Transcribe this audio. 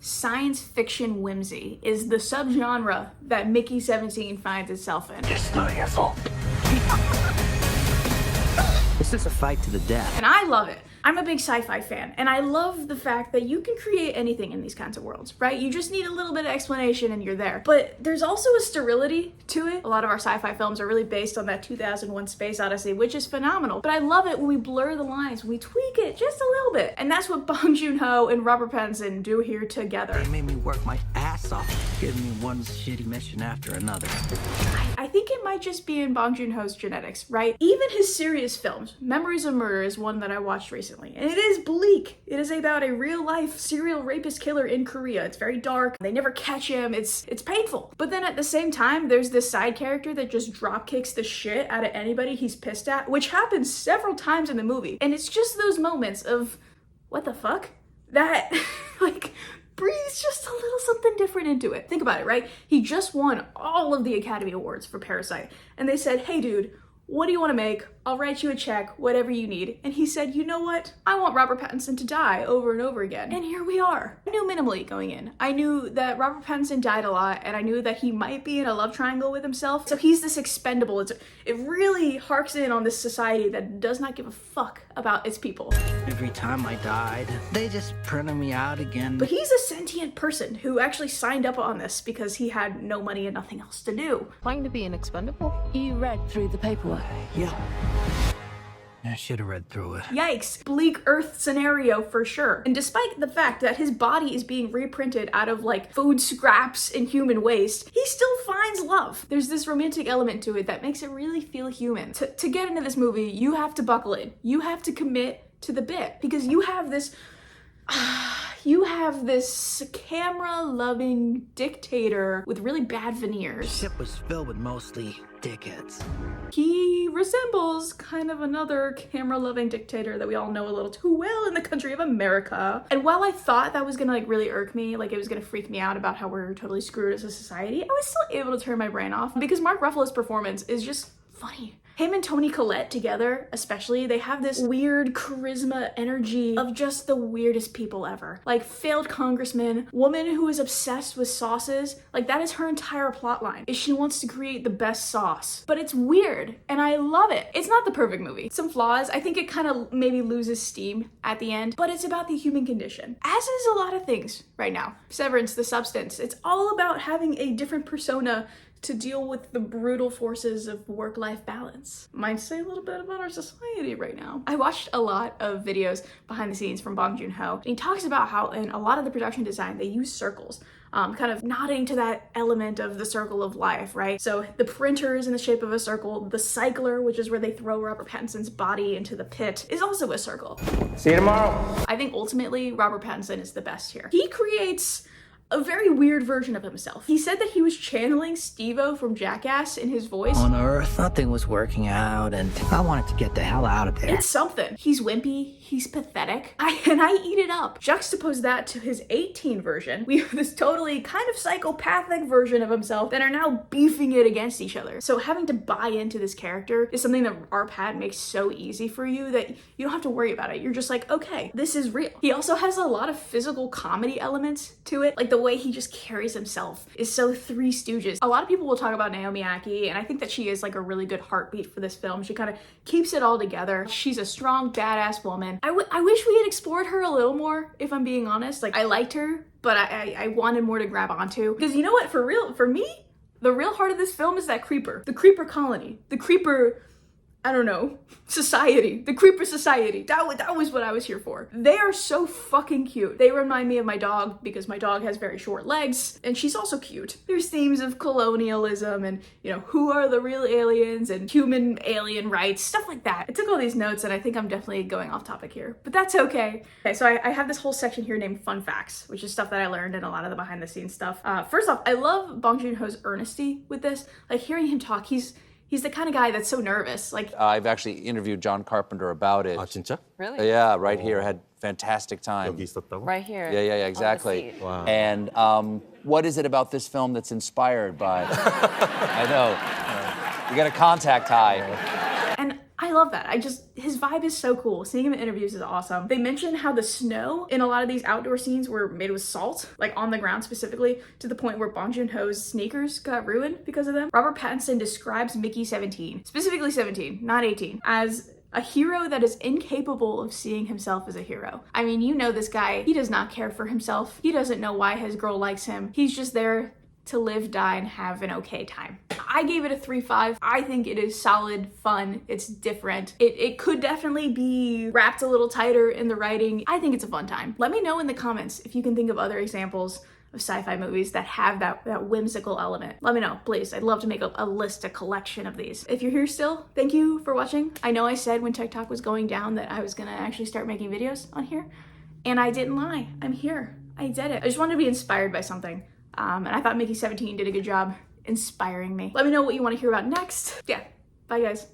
Science fiction whimsy is the subgenre that Mickey 17 finds itself in. It's not your fault. This is a fight to the death. And I love it. I'm a big sci-fi fan, and I love the fact that you can create anything in these kinds of worlds, right? You just need a little bit of explanation and you're there. But there's also a sterility to it. A lot of our sci-fi films are really based on that 2001 Space Odyssey, which is phenomenal. But I love it when we blur the lines, when we tweak it just a little bit. And that's what Bong Joon-ho and Robert Pattinson do here together. They made me work my ass off, giving me one shitty mission after another. I think it might just be in Bong Joon-ho's genetics, right? Even his serious films, Memories of Murder is one that I watched recently. And it is bleak. It is about a real-life serial rapist killer in Korea. It's very dark. They never catch him. It's painful. But then at the same time, there's this side character that just drop kicks the shit out of anybody he's pissed at, which happens several times in the movie. And it's just those moments of, what the fuck? That, like, breathes just a little something different into it. Think about it, right? He just won all of the Academy Awards for Parasite. And they said, hey dude, what do you want to make? I'll write you a check, whatever you need. And he said, you know what? I want Robert Pattinson to die over and over again. And here we are. I knew minimally going in. I knew that Robert Pattinson died a lot, and I knew that he might be in a love triangle with himself. So he's this expendable. It really harks in on this society that does not give a fuck about its people. Every time I died, they just printed me out again. But he's a sentient person who actually signed up on this because he had no money and nothing else to do. Planning to be an expendable? You read through the paperwork. Yeah. I should have read through it. Yikes. Bleak Earth scenario for sure. And despite the fact that his body is being reprinted out of like food scraps and human waste, he still finds love. There's this romantic element to it that makes it really feel human. To get into this movie, you have to buckle in. You have to commit to the bit because you have this camera-loving dictator with really bad veneers. The ship was filled with mostly dickheads. He resembles kind of another camera-loving dictator that we all know a little too well in the country of America. And while I thought that was gonna like really irk me, like it was gonna freak me out about how we're totally screwed as a society, I was still able to turn my brain off because Mark Ruffalo's performance is just funny. Him and Toni Collette together, especially, they have this weird charisma energy of just the weirdest people ever. Like, failed congressman, woman who is obsessed with sauces. Like, that is her entire plot line, is she wants to create the best sauce. But it's weird, and I love it. It's not the perfect movie. Some flaws. I think it kind of maybe loses steam at the end, but it's about the human condition. As is a lot of things right now. Severance, The Substance. It's all about having a different persona to deal with the brutal forces of work-life balance. Might say a little bit about our society right now. I watched a lot of videos behind the scenes from Bong Joon-ho, and he talks about how in a lot of the production design, they use circles, kind of nodding to that element of the circle of life, right? So the printer is in the shape of a circle. The cycler, which is where they throw Robert Pattinson's body into the pit, is also a circle. See you tomorrow. I think ultimately Robert Pattinson is the best here. He creates a very weird version of himself. He said that he was channeling Steve-O from Jackass in his voice. On Earth, nothing was working out, and I wanted to get the hell out of there. It's something. He's wimpy, he's pathetic, and I eat it up. Juxtapose that to his 18 version. We have this totally kind of psychopathic version of himself that are now beefing it against each other. So having to buy into this character is something that our pad makes so easy for you that you don't have to worry about it. You're just like, okay, this is real. He also has a lot of physical comedy elements to it. Like the way he just carries himself is so Three Stooges. A lot of people will talk about Naomi Ackie, and I think that she is like a really good heartbeat for this film. She kind of keeps it all together. She's a strong, badass woman. I wish we had explored her a little more, if I'm being honest. Like, I liked her, but I wanted more to grab onto. Because you know what, for me, the real heart of this film is that creeper. The creeper colony. The creeper, I don't know, society. The creeper society. That was what I was here for. They are so fucking cute. They remind me of my dog because my dog has very short legs and she's also cute. There's themes of colonialism and, you know, who are the real aliens and human alien rights, stuff like that. I took all these notes and I think I'm definitely going off topic here, but that's okay. Okay, so I have this whole section here named Fun Facts, which is stuff that I learned in a lot of the behind the scenes stuff. First off, I love Bong Joon-ho's earnesty with this. Like, hearing him talk, he's the kind of guy that's so nervous. Like, I've actually interviewed John Carpenter about it. 아, 진짜? Really? Yeah, right here. Had fantastic time. 여기 있었다고? Right here. Yeah, on exactly. the seat. Wow. And what is it about this film that's inspired by? I know. You got a contact high. and I I love that. His vibe is so cool. Seeing him in interviews is awesome. They mentioned how the snow in a lot of these outdoor scenes were made with salt, like on the ground specifically, to the point where Bong Joon-ho's sneakers got ruined because of them. Robert Pattinson describes Mickey 17, specifically 17, not 18, as a hero that is incapable of seeing himself as a hero. I mean, you know this guy, he does not care for himself. He doesn't know why his girl likes him. He's just there to live, die, and have an okay time. I gave it a 3.5. I think it is solid, fun, it's different. It could definitely be wrapped a little tighter in the writing. I think it's a fun time. Let me know in the comments if you can think of other examples of sci-fi movies that have that whimsical element. Let me know, please. I'd love to make a list, a collection of these. If you're here still, thank you for watching. I know I said when TikTok was going down that I was gonna actually start making videos on here, and I didn't lie. I'm here. I did it. I just wanted to be inspired by something. And I thought Mickey 17 did a good job inspiring me. Let me know what you want to hear about next. Yeah, bye guys.